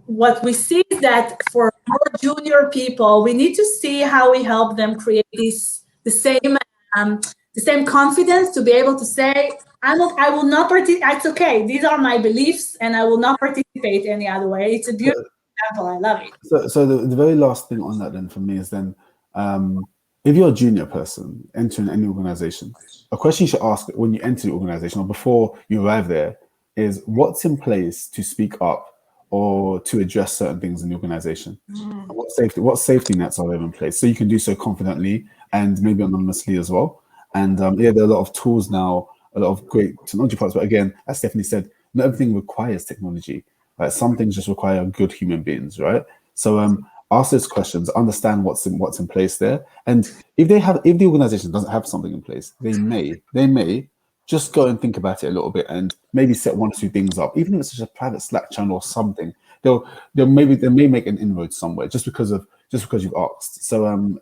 what we see is that for more junior people, we need to see how we help them create the same confidence to be able to say, I will not participate. It's okay. These are my beliefs, and I will not participate any other way. It's a beautiful example. I love it. So the very last thing on that then for me is then, if you're a junior person entering any organization, a question you should ask when you enter the organization or before you arrive there is, what's in place to speak up or to address certain things in the organization? What safety nets are there in place so you can do so confidently and maybe anonymously as well? And there are a lot of tools now, a lot of great technology products, but again, as Stephanie said, not everything requires technology. Right? Some things just require good human beings, right? So ask those questions, understand what's in place there, and if the organization doesn't have something in place, they may just go and think about it a little bit and maybe set one or two things up, even if it's just a private Slack channel or something. They may make an inroad somewhere just because you've asked. So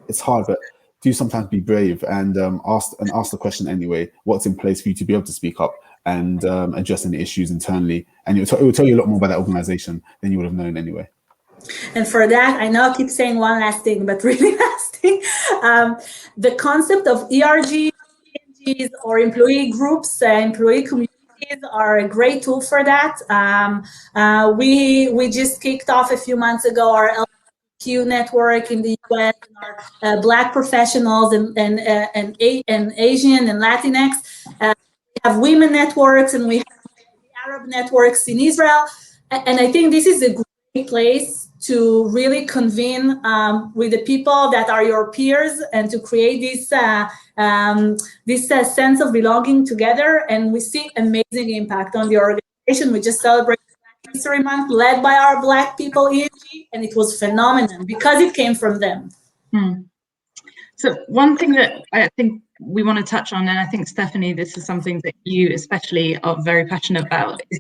it's hard, but do sometimes be brave and ask the question anyway. What's in place for you to be able to speak up and address any issues internally? And it will tell you a lot more about that organization than you would have known anyway. And for that, I know I keep saying one last thing, but really last thing, the concept of ERG, or employee groups, employee communities are a great tool for that. We just kicked off a few months ago our LGBTQ network in the US, our Black professionals and Asian and Latinx. We have women networks, and we have Arab networks in Israel. And I think this is a great place to really convene with the people that are your peers and to create this sense of belonging together. And we see amazing impact on the organization. We just celebrated Black History Month led by our Black people ESG, and it was phenomenal because it came from them. So one thing that I think we want to touch on, and I think, Stephanie, this is something that you especially are very passionate about, is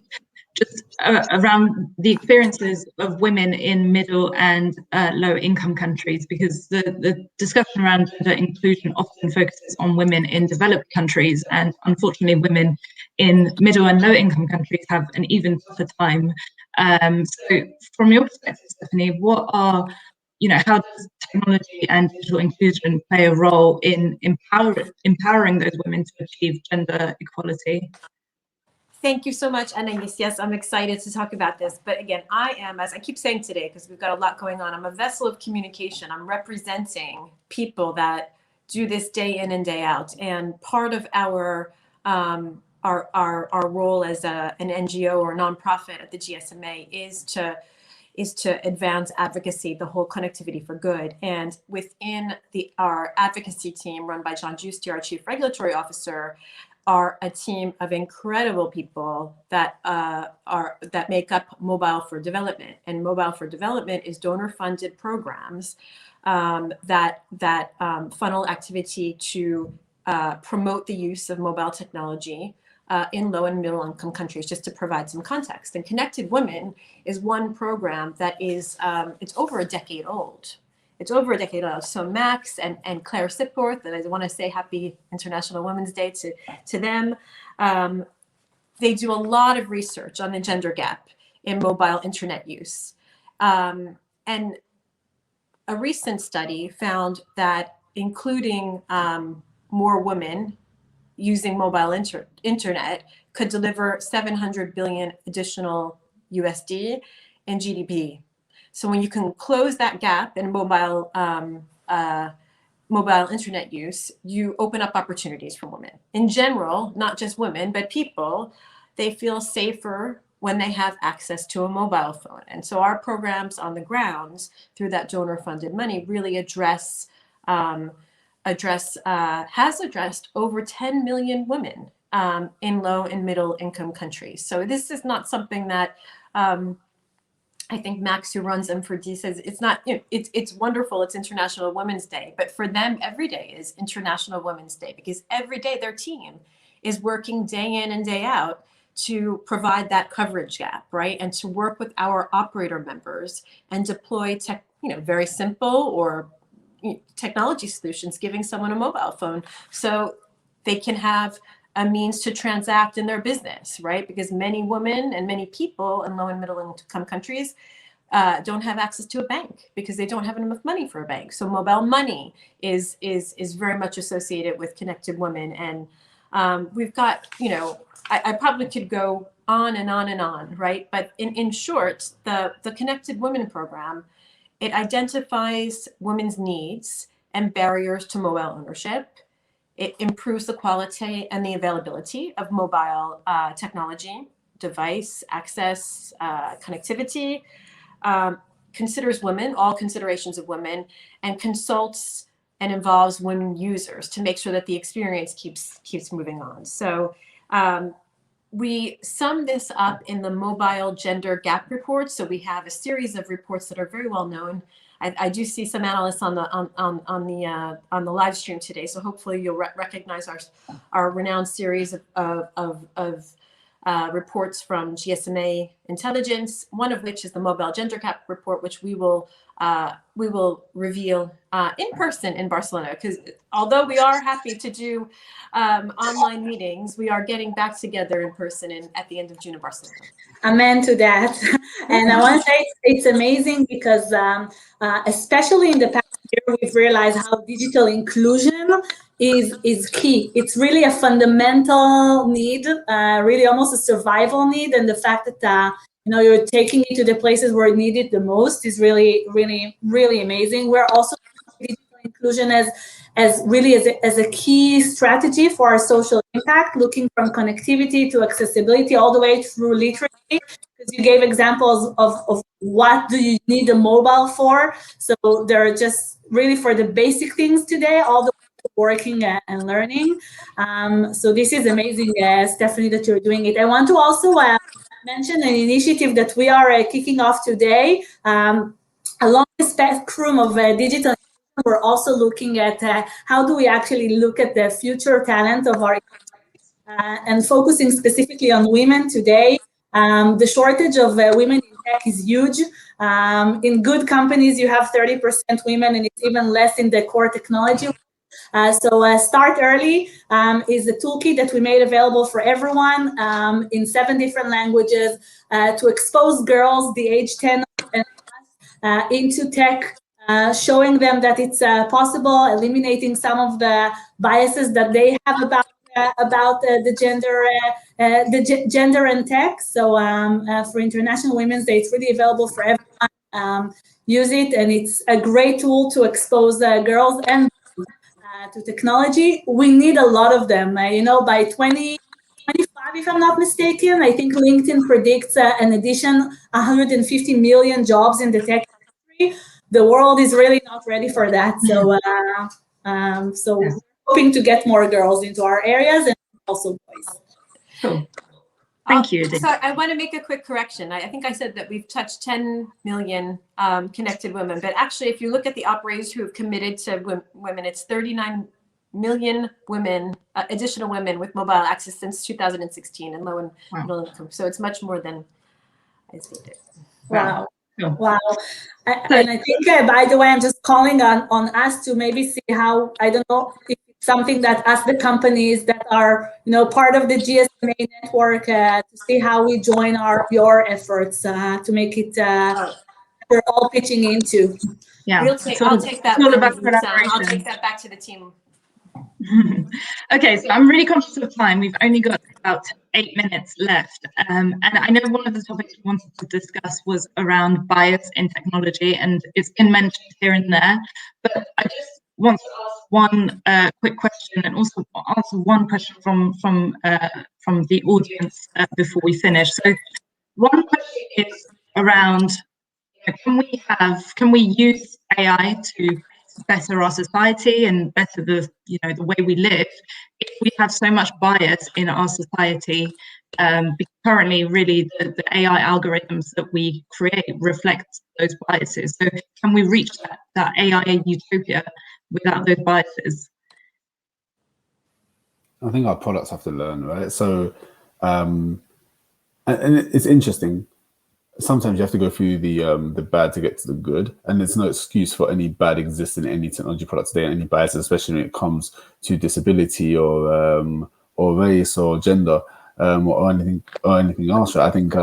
just around the experiences of women in middle and low income countries, because the discussion around gender inclusion often focuses on women in developed countries, and unfortunately women in middle and low income countries have an even tougher time. So from your perspective, Stephanie, what are, how does technology and digital inclusion play a role in empowering those women to achieve gender equality? Thank you so much, Anaïs. Yes, I'm excited to talk about this. But again, I am, as I keep saying today, because we've got a lot going on, I'm a vessel of communication. I'm representing people that do this day in and day out. And part of our role as an NGO or nonprofit at the GSMA is to advance advocacy, the whole connectivity for good. And within our advocacy team run by John Giusti, our Chief Regulatory Officer, are a team of incredible people that make up Mobile for Development. And Mobile for Development is donor-funded programs that funnel activity to promote the use of mobile technology in low and middle income countries, just to provide some context. And Connected Women is one program that is, it's over a decade old. It's over a decade old. So Max and Claire Sipworth, and I want to say Happy International Women's Day to them. They do a lot of research on the gender gap in mobile internet use. And a recent study found that including more women using mobile internet could deliver 700 billion additional USD in GDP. So when you can close that gap in mobile internet use, you open up opportunities for women. In general, not just women, but people, they feel safer when they have access to a mobile phone. And so our programs on the grounds through that donor-funded money really has addressed over 10 million women in low and middle income countries. So this is not something that I think Max, who runs M4D, says it's not, it's wonderful. It's International Women's Day, but for them, every day is International Women's Day, because every day their team is working day in and day out to provide that coverage gap, right? And to work with our operator members and deploy very simple or technology solutions, giving someone a mobile phone so they can have a means to transact in their business, right? Because many women and many people in low and middle income countries don't have access to a bank because they don't have enough money for a bank. So mobile money is very much associated with Connected Women. And we've got, I probably could go on and on and on, right? But in short, the Connected Women program, it identifies women's needs and barriers to mobile ownership. It improves the quality and the availability of mobile technology, device access, connectivity, considers women, all considerations of women, and consults and involves women users to make sure that the experience keeps moving on. So we sum this up in the Mobile Gender Gap Report. So we have a series of reports that are very well known. I do see some analysts on the live stream today, so hopefully you'll recognize our renowned series of reports from GSMA Intelligence. One of which is the Mobile Gender Gap Report, which we will reveal in person in Barcelona. Because although we are happy to do online meetings, we are getting back together in person at the end of June in Barcelona. Amen to that. And I want to say it's amazing because especially in the past year, we've realized how digital inclusion is key. It's really a fundamental need, really almost a survival need, and the fact that you're taking it to the places where it needed the most is really, really, really amazing. We're also digital inclusion as a key strategy for our social impact, looking from connectivity to accessibility all the way through literacy. Because you gave examples of what do you need a mobile for. So they're just really for the basic things today, all the way to working and learning. So this is amazing, Stephanie, that you're doing it. I want to also mention an initiative that we are kicking off today. Along the spectrum of digital, we're also looking at how do we actually look at the future talent of our and focusing specifically on women today. The shortage of women in tech is huge. In good companies, you have 30% women, and it's even less in the core technology. So Start Early is a toolkit that we made available for everyone in 7 different languages to expose girls the age 10 and into tech, showing them that it's possible, eliminating some of the biases that they have about the gender and tech. So for International Women's Day, it's really available for everyone. Use it, and it's a great tool to expose girls and to technology. We need a lot of them. By 2025, if I'm not mistaken, I think LinkedIn predicts an addition 150 million jobs in the tech industry. The world is really not ready for that. So we're hoping to get more girls into our areas and also boys. Cool. Thank you. So I want to make a quick correction. I think I said that we've touched 10 million connected women, but actually, if you look at the operators who have committed to women, it's 39 million women, additional women with mobile access since 2016 and low and middle income. So it's much more than I stated. Wow. Wow. And I think, by the way, I'm just calling on us to maybe see how, I don't know, if it's something that us, the companies that are, part of the GSMA network, to see how we join your efforts to make it, we're all pitching into. Yeah. I'll take that. I'll take that back to the team. Okay, so I'm really conscious of time. We've only got about 8 minutes left. And I know one of the topics we wanted to discuss was around bias in technology, and it's been mentioned here and there. But I just want to ask one quick question, and also answer one question from the audience before we finish. So one question is around, can we use AI to better our society and better the way we live if we have so much bias in our society? Because currently, really, the AI algorithms that we create reflect those biases. So can we reach that AI utopia without those biases? I think our products have to learn, right? So, and it's interesting. Sometimes you have to go through the bad to get to the good, and there's no excuse for any bad existing in any technology product today, and any biases, especially when it comes to disability or race or gender or anything else. Right? I think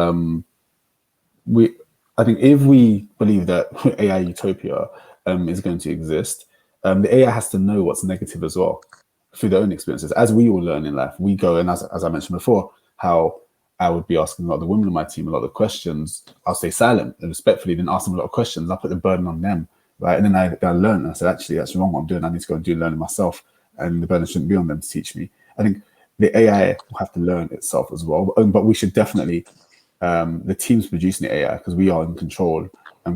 if we believe that AI utopia is going to exist, the AI has to know what's negative as well through their own experiences. As we all learn in life, we go, and as I mentioned before, how I would be asking a lot of the women on my team a lot of questions. I'll stay silent and respectfully, then ask them a lot of questions. I'll put the burden on them, right? And then I learn, and I said, actually, that's wrong what I'm doing. I need to go and do learning myself, and the burden shouldn't be on them to teach me. I think the AI will have to learn itself as well, but we should definitely, the teams producing the AI, because we are in control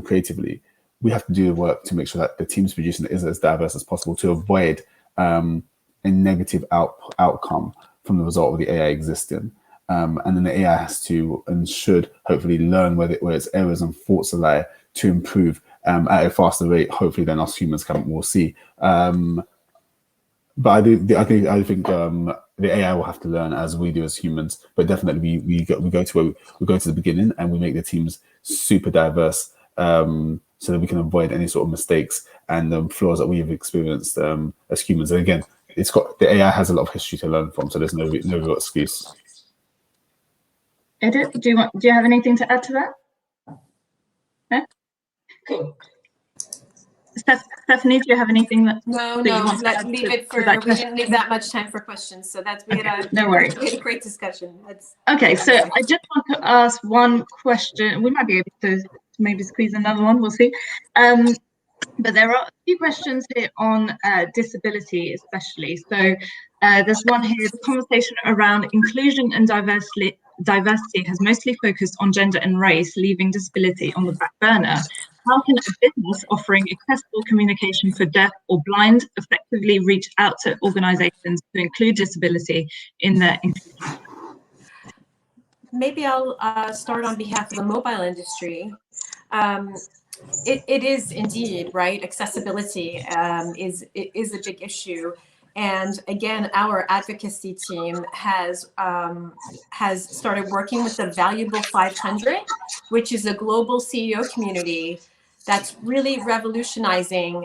creatively, we have to do the work to make sure that the teams producing it is as diverse as possible to avoid a negative outcome from the result of the AI existing. And then the AI has to and should hopefully learn where its errors and faults lie to improve at a faster rate, hopefully, than us humans will see. But I think the AI will have to learn as we do as humans. But definitely, we go to the beginning, and we make the teams super diverse, so that we can avoid any sort of mistakes and flaws that we have experienced as humans. And again, the AI has a lot of history to learn from, so there's no real excuse. Edith, do you have anything to add to that? No? Cool. Stephanie, do you have anything that No, you no, want to add leave it to for, that we didn't leave that much time for questions. So that's, we had no worries. a great discussion. Okay, so I just want to ask one question. We might be able to maybe squeeze another one, we'll see. But there are a few questions here on disability, especially. So there's one here, the conversation around inclusion and diversity has mostly focused on gender and race, leaving disability on the back burner. How can a business offering accessible communication for deaf or blind effectively reach out to organizations to include disability in their inclusion? Maybe I'll start on behalf of the mobile industry. It is indeed, right? Accessibility is a big issue. And again, our advocacy team has started working with the Valuable 500, which is a global CEO community that's really revolutionizing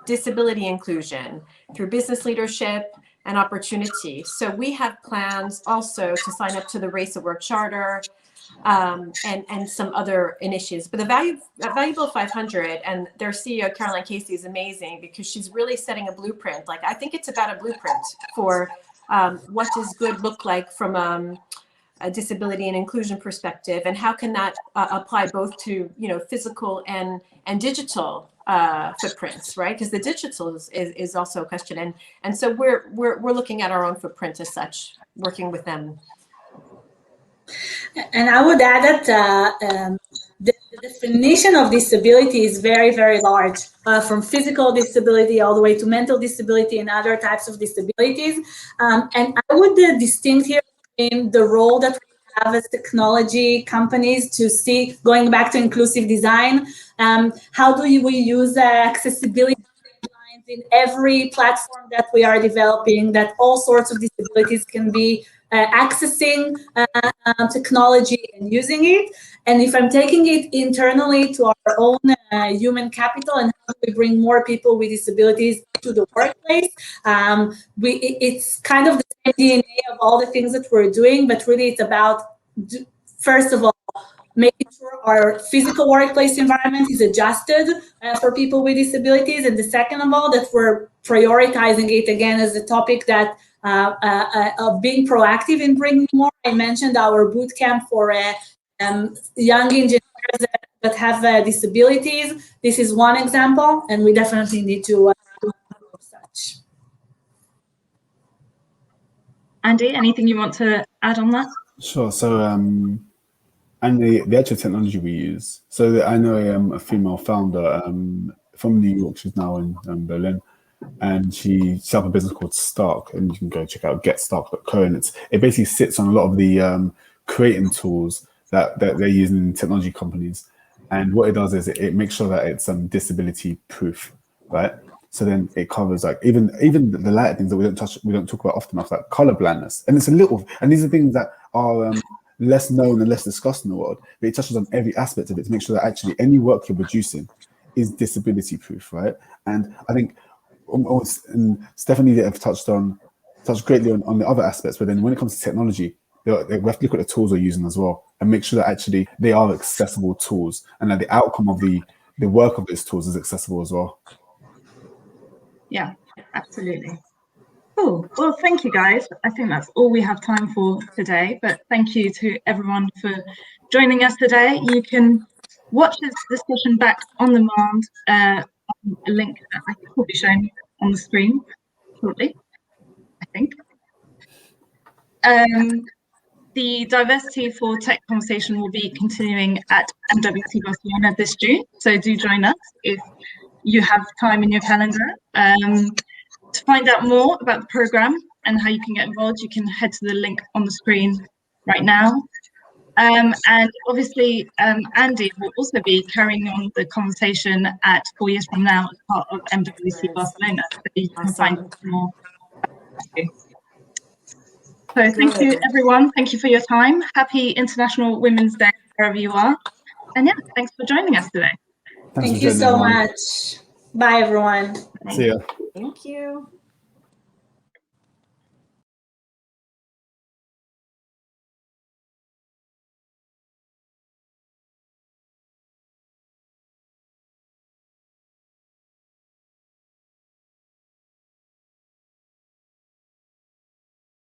disability inclusion through business leadership and opportunity. So we have plans also to sign up to the Race at Work Charter and some other initiatives. But the Valuable 500 and their CEO, Caroline Casey, is amazing because she's really setting a blueprint. Like, I think it's about a blueprint for what does good look like from a disability and inclusion perspective, and how can that apply both to, you know, physical and digital footprints, right? Because the digital is also a question, and so we're looking at our own footprint as such, working with them. And I would add that the definition of disability is very, very large, from physical disability all the way to mental disability and other types of disabilities. And I would distinct here in the role that we have as technology companies to see, going back to inclusive design, how do we use accessibility guidelines in every platform that we are developing, that all sorts of disabilities can be accessing technology and using it. And if I'm taking it internally to our own human capital and how we bring more people with disabilities to the workplace, it's kind of the same DNA of all the things that we're doing, but really it's about, first of all, making sure our physical workplace environment is adjusted for people with disabilities, and the second of all, that we're prioritizing it again as a topic that of being proactive in bringing more. I mentioned our boot camp for young engineers that have disabilities. This is one example, and we definitely need to do such. Andy, anything you want to add on that? Sure. So, and the actual technology we use. So I know a female founder from New York. She's now in Berlin, and she set up a business called Stark, and you can go check out getstark.co, and it basically sits on a lot of the creating tools that they're using in technology companies. And what it does is it makes sure that it's disability proof, right? So then it covers like even the lighter things that we don't talk about often enough, like color blindness. And it's and these are things that are less known and less discussed in the world, but it touches on every aspect of it to make sure that actually any work you're producing is disability proof, right? And I think and Stephanie have touched greatly on the other aspects, but then when it comes to technology, we have to look at the tools we're using as well and make sure that actually they are accessible tools and that the outcome of the work of those tools is accessible as well. Yeah, absolutely. Cool. Well, thank you, guys. I think that's all we have time for today, but thank you to everyone for joining us today. You can watch this discussion back on demand. A link that I think will be shown on the screen shortly, I think. The Diversity for Tech conversation will be continuing at MWC Barcelona this June, so do join us if you have time in your calendar. To find out more about the programme and how you can get involved, you can head to the link on the screen right now. And obviously, Andy will also be carrying on the conversation at 4 years from now as part of MWC Barcelona, so you can find out more. So thank you, everyone. Thank you for your time. Happy International Women's Day, wherever you are. And yeah, thanks for joining us today. Thank you so much. Bye, everyone. See ya. Thank you.